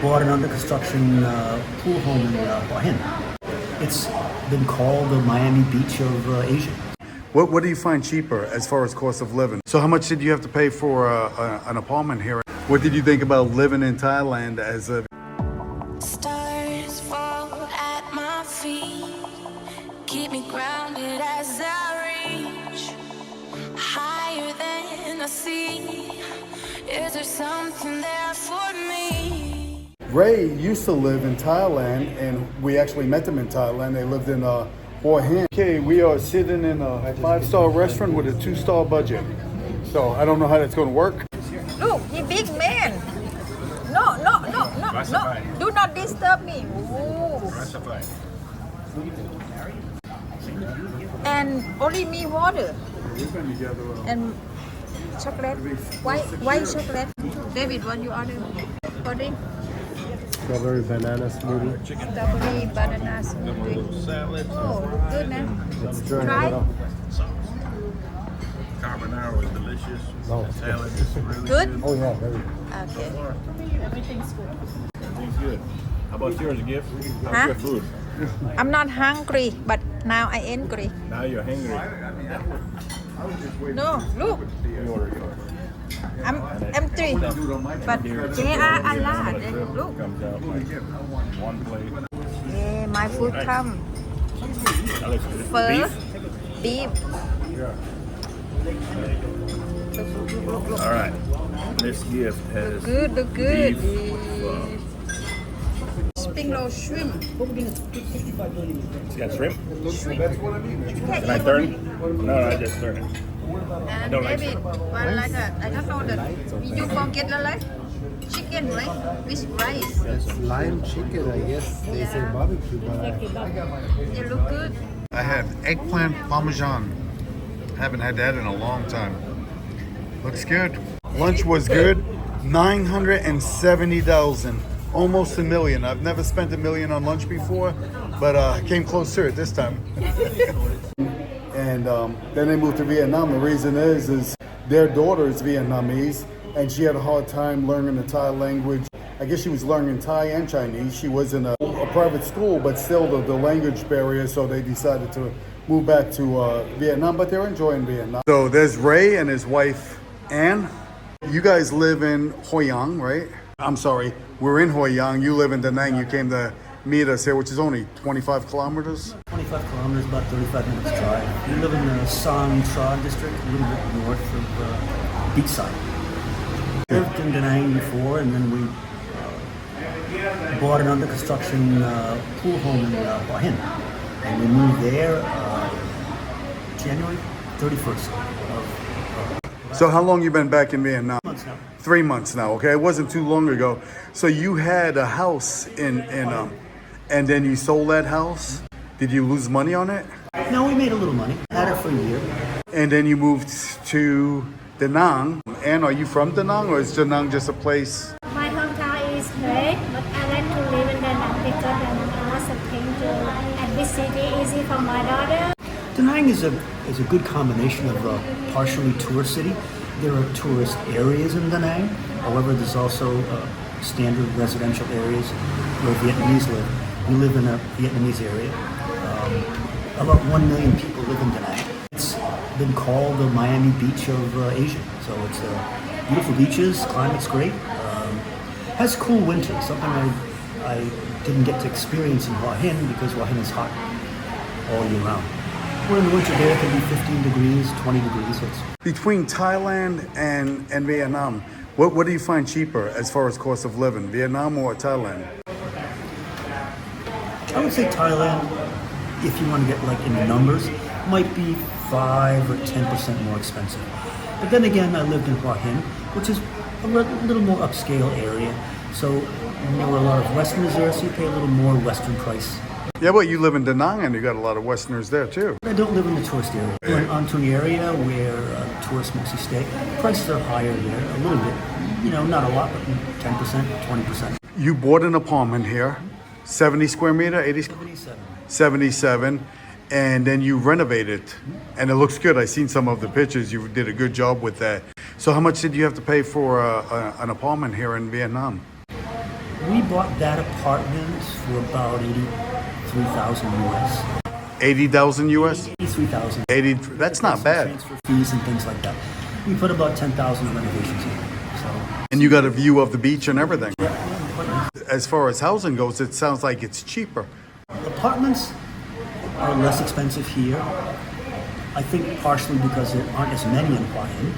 bought an under construction pool home in Hua Hin. It's been called the Miami Beach of Asia. What do you find cheaper as far as cost of living? So how much did you have to pay for an apartment here? What did you think about living in Thailand as a... Stars fall at my feet, keep me grounded as I reach higher than I see. Is there something there for me? Ray used to live in Thailand, and we actually met them in Thailand. They lived in Hua Hin. Okay, we are sitting in a 5-star restaurant with a 2-star budget. So I don't know how that's going to work. Look, he big man. No. Do not disturb me. Ooh. And only me water. And chocolate. White chocolate. David, what you order for him? Strawberry banana smoothie. Strawberry banana smoothie. Oh, look good, man. Let's try Try. it. Carbonara was delicious. No. The salad is really Good? Oh yeah, very. Okay. Everything's good. How about yours, Gift? How's Huh? your food? I'm not hungry, but now I angry. Now you're hungry. No, look. You order yours. I'm empty. But there are a lot. Look. Comes out like one plate. Yeah, my food come. That looks good. First, Beef? beef. All right. This gift has Good, look good. beef. Spring roll shrimp. It's got shrimp. Can Can I turn it? No, I just turn it. And don't like David, one like that. I don't know that. You forget the like chicken, right? With rice. It's lime chicken, I guess. They say Yeah. barbecue, but It look good. I had eggplant parmesan. Haven't had that in a long time. Looks good. Lunch was good. 970,000. Almost $1 million. I've never spent $1 million on lunch before, but I came close to it this time. And then they moved to Vietnam. The reason is their daughter is Vietnamese, and she had a hard time learning the Thai language. I guess she was learning Thai and Chinese. She was in a private school, but still the language barrier, so they decided to move back to Vietnam, but they're enjoying Vietnam. So there's Ray and his wife, Ann. You guys live in Hoi An, right? I'm sorry, we're in Hoi An. You live in Da Nang. You came to meet us here, which is only 25 kilometers. 25 kilometers, about 35 minutes drive. We live in the San Tra district, a little bit north of Beachside. Lived in Da Nang before, and then we bought an under construction pool home in Hua Hin. And we moved there January 31st of So how long you been back in Vietnam? months now. 3 months now, okay? It wasn't too long ago. So you had a house and then you sold that house? Did you lose money on it? No, we made a little money. Had it for a year. And then you moved to Da Nang. And are you from Da Nang, or is Da Nang just a place? My hometown is Huế, but I like to live in Da Nang because I was thinking to at this city easy for my daughter. Da Nang is a good combination of a partially tourist city. There are tourist areas in Da Nang. However, there's also standard residential areas where Vietnamese live. We live in a Vietnamese area. About 1 million people live in Da Nang. It's been called the Miami Beach of Asia. So it's beautiful beaches, climate's great. Has cool winters, something I didn't get to experience in Hua Hin because Hua Hin is hot all year round. Where in the winter there it can be 15 degrees, 20 degrees. So it's Between Thailand and Vietnam, what do you find cheaper as far as cost of living, Vietnam or Thailand? I would say Thailand, if you want to get like in the numbers, might be 5 or 10% more expensive. But then again, I lived in Hua Hin, which is a little more upscale area. So there were a lot of Westerners there, so you pay a little more Western price. Yeah, but you live in Da Nang and you got a lot of Westerners there too. I don't live in the tourist area. I went onto an area where tourists mostly stay. Prices are higher there, a little bit. You know, not a lot, but 10%, 20%. You bought an apartment here, 70 square meter, 80 77. 77, and then you renovate it, and it looks good. I've seen some of the pictures. You did a good job with that. So how much did you have to pay for an apartment here in Vietnam? We bought that apartment for about 83,000 US. 80,000 US? 83,000. 80, that's not bad. Transfer fees and things like that. We put about 10,000 renovations in. So. And you got a view of the beach and everything. Yeah, quite nice. As far as housing goes, it sounds like it's cheaper. Apartments are less expensive here. I think partially because there aren't as many in Hua Hin.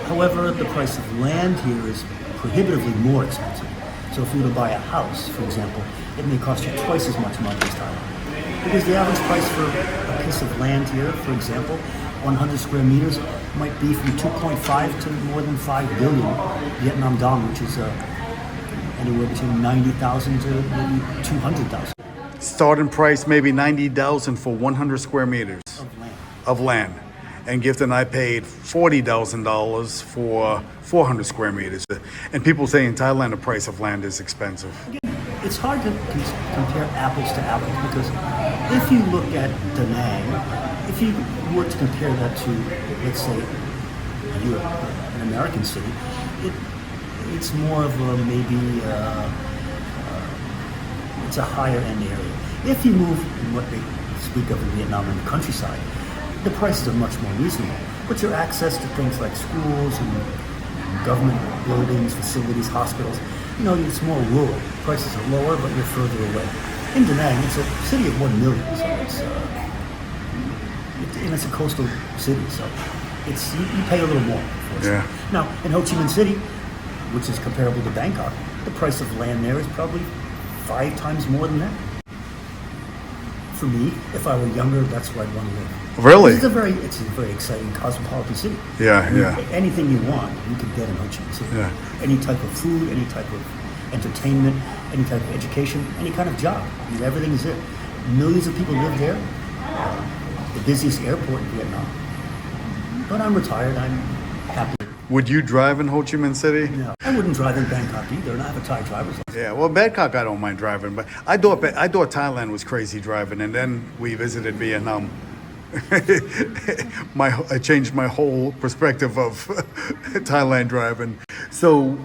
However, the price of land here is prohibitively more expensive. So if you were to buy a house, for example, it may cost you twice as much money as Thailand. Because the average price for a piece of land here, for example, 100 square meters, might be from 2.5 to more than 5 billion Vietnam dong, which is anywhere between 90,000 to maybe 200,000 Starting price maybe 90,000 for 100 square meters of land. of land. And Gift and I paid $40,000 for 400 square meters. And people say in Thailand the price of land is expensive. It's hard to compare apples to apples because if you look at Da Nang, if you were to compare that to, let's say, an American city, it's more of a maybe it's a higher end area. If you move in what they speak of in Vietnam in the countryside, the prices are much more reasonable. But your access to things like schools and government buildings, facilities, hospitals, it's more rural. Prices are lower, but you're further away. In Da Nang, it's a city of 1 million, so it's a coastal city, so you pay a little more. Yeah. Now, in Ho Chi Minh City, which is comparable to Bangkok, the price of land there is probably 5 times more than that. For me, if I were younger, that's where I'd want to live. Really? It's a very exciting cosmopolitan city. Yeah, yeah. Anything you want, you can get in Ho Chi Minh City. Yeah. Any type of food, any type of entertainment, any type of education, any kind of job. Everything is there. Millions of people live there. The busiest airport in Vietnam. But I'm retired. I'm happy. Would you drive in Ho Chi Minh City? No, I wouldn't drive in Bangkok either, and I have a Thai driver's license. Yeah, well, Bangkok I don't mind driving, but I thought Thailand was crazy driving, and then we visited Vietnam. I changed my whole perspective of Thailand driving. So,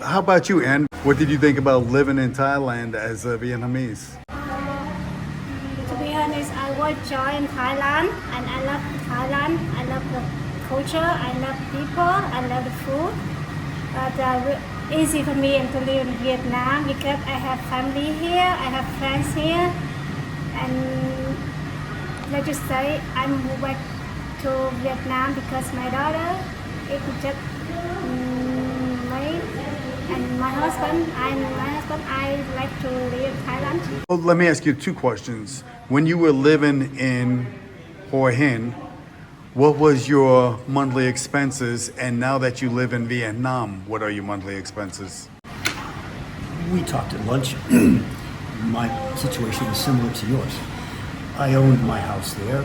how about you, Ann? What did you think about living in Thailand as a Vietnamese? To be honest, I was joined in Thailand and I love Thailand. I love the culture, I love people, I love the food. But easy for me to live in Vietnam because I have family here, I have friends here. And let's just say I moved back to Vietnam because my daughter is just married. And my husband, I like to live in Thailand. Well, let me ask you 2 questions. When you were living in Hua Hin, what was your monthly expenses? And now that you live in Vietnam, what are your monthly expenses? We talked at lunch. My situation is similar to yours. I owned my house there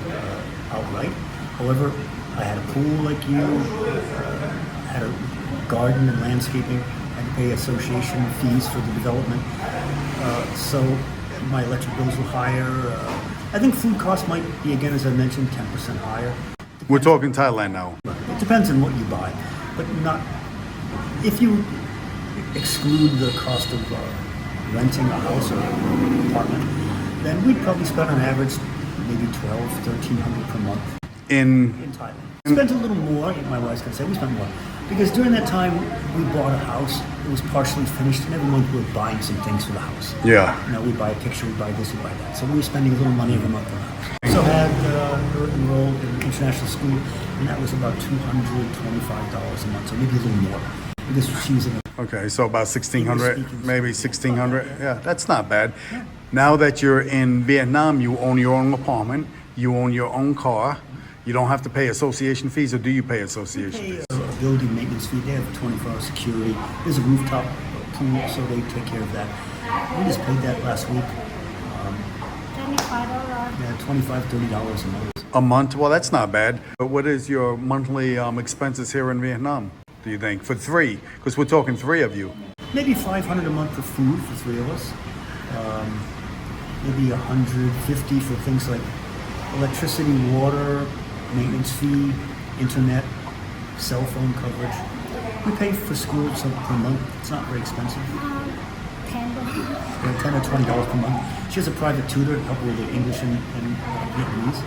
outright. However, I had a pool like you, had a garden and landscaping. I had to pay association fees for the development. So my electric bills were higher. I think food costs might be, again, as I mentioned, 10% higher. We're talking Thailand now. It depends on what you buy, but not if you exclude the cost of renting a house or an apartment, then we'd probably spend on average maybe $1,200 per month In Thailand. Spent a little more, my wife's gonna say we spent more. Because during that time we bought a house, it was partially finished, and every month we were buying some things for the house. Yeah. We buy a picture, we buy this, we buy that. So we were spending a little money every month on the house. So had her enrolled in international school, and that was about $225 a month, so maybe a little more. Because she was in a Okay, so about 1,600, English-speaking maybe 1,600. Yeah, that's not bad. Now that you're in Vietnam, you own your own apartment, you own your own car. You don't have to pay association fees, or do you pay association fees? a building maintenance fee. They have 24-hour security. There's a rooftop pool, so they take care of that. We just paid that last week. $25. Yeah, $25, $30 a month. A month? Well, that's not bad. But what is your monthly expenses here in Vietnam, do you think? For 3? Because we're talking 3 of you. Maybe $500 a month for food for 3 of us. Maybe $150 for things like electricity, water, maintenance fee, internet, cell phone coverage. We pay for school per month. It's not very expensive. $10 or $20 per month. She has a private tutor to help her with her English and Vietnamese.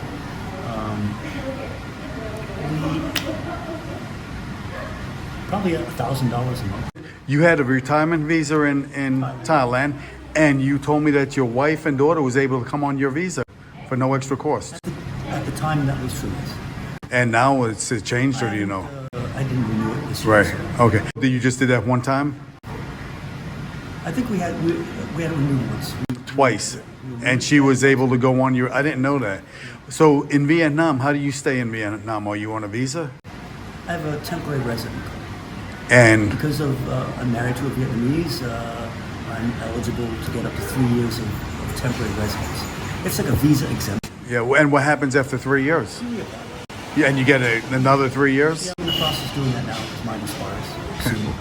Probably $1,000 a month. You had a retirement visa in Thailand, and you told me that your wife and daughter was able to come on your visa for no extra cost. At the time, that was true. Yes. And now it's changed, or do you know? I didn't renew it this year. Right. so- Okay. You just did that one time? I think we had renewed once. Twice. And she was able to go on your... I didn't know that. So in Vietnam, how do you stay in Vietnam? Are you on a visa? I have a temporary resident. And Because of I'm married to a Vietnamese, I'm eligible to get up to 3 years of temporary residence. It's like a visa exemption. yeah, and what happens after 3 years? Yeah, and you get another 3 years? I'm in the process of doing that now because mine expires soon.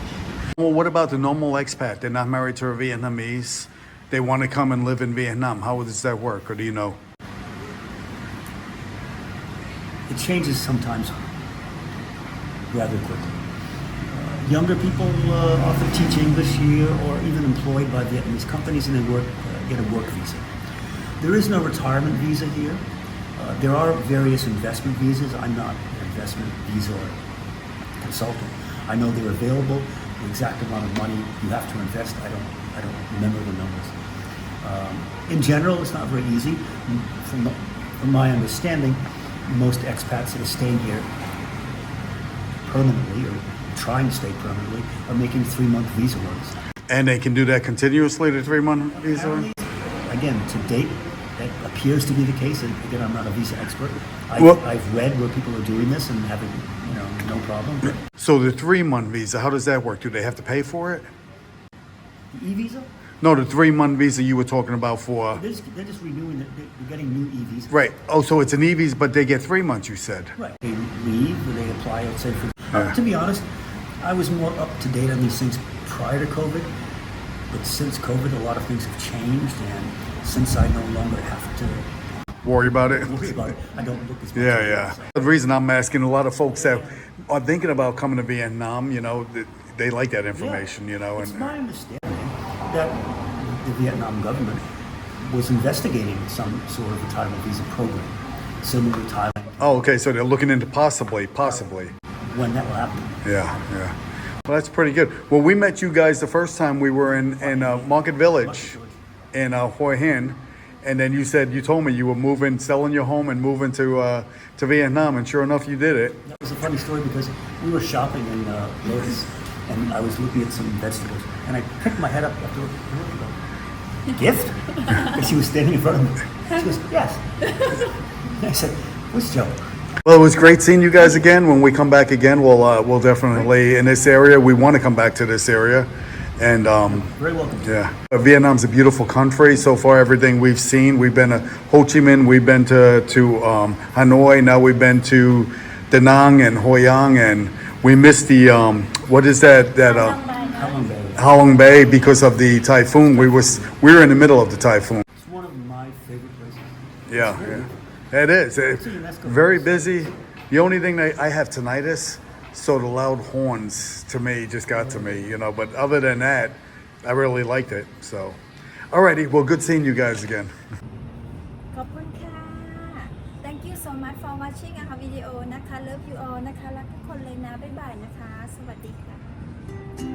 Well, what about the normal expat? They're not married to a Vietnamese. They want to come and live in Vietnam. How does that work, or do you know? It changes sometimes rather quickly. Younger people often teach English here or even employed by Vietnamese companies and they get a work visa. There is no retirement visa here. There are various investment visas. I'm not an investment visa consultant. I know they're available. The exact amount of money you have to invest, I don't remember the numbers. In general, it's not very easy. From my understanding, most expats that are staying here permanently or trying to stay permanently are making 3-month visa runs. And they can do that continuously, the 3-month visa? Again, to date, that appears to be the case. And again, I'm not a visa expert. Well- I've read where people are doing this and having, no problem. But So the 3-month visa, how does that work? Do they have to pay for it? the e-visa, No, the 3-month visa you were talking about for... they're just renewing it. They're getting new e-visas. Right. Oh, so it's an e-visa, but they get 3 months, you said. Right. They leave, or they apply, let's say, for... To be honest, I was more up to date on these things prior to COVID. But since COVID, a lot of things have changed. And since I no longer have to Worry about it? worry about it, I don't look as much. Yeah, at it, yeah. so. The reason I'm asking, a lot of folks that are thinking about coming to Vietnam, they like that information, It's and my understanding that the Vietnam government was investigating some sort of retirement visa program, similar to Thailand, oh, okay, so they're looking into possibly. when that will happen. Yeah. Well, that's pretty good. Well, we met you guys the first time we were in Market Village in Hua Hin, and then you told me you were selling your home and moving to Vietnam, and sure enough, you did it. That was a funny story because we were shopping in Lotus, and I was looking at some vegetables, and I picked my head up after looking at it. Gift? And she was standing in front of me. She goes, yes. And I said, what's Joe? Well, it was great seeing you guys again. When we come back again, we'll definitely in this area. We want to come back to this area, and Very welcome. yeah, Vietnam's a beautiful country. So far, everything we've seen, we've been to Ho Chi Minh, we've been to Hanoi. Now we've been to Da Nang and Hoi An, and we missed the what is that How long, baby? Ha Long Bay because of the typhoon. We were in the middle of the typhoon. It's one of my favorite places. Yeah. It is. It's very busy. The only thing I have tinnitus, so the loud horns to me just got to me, But other than that, I really liked it. So, alrighty. Well, good seeing you guys again. ขอบคุณค่ะ Thank you so much for watching our video นะคะ Love you all นะคะรักทุกคนเลยนะ บ๊ายบายนะคะ สวัสดีค่ะ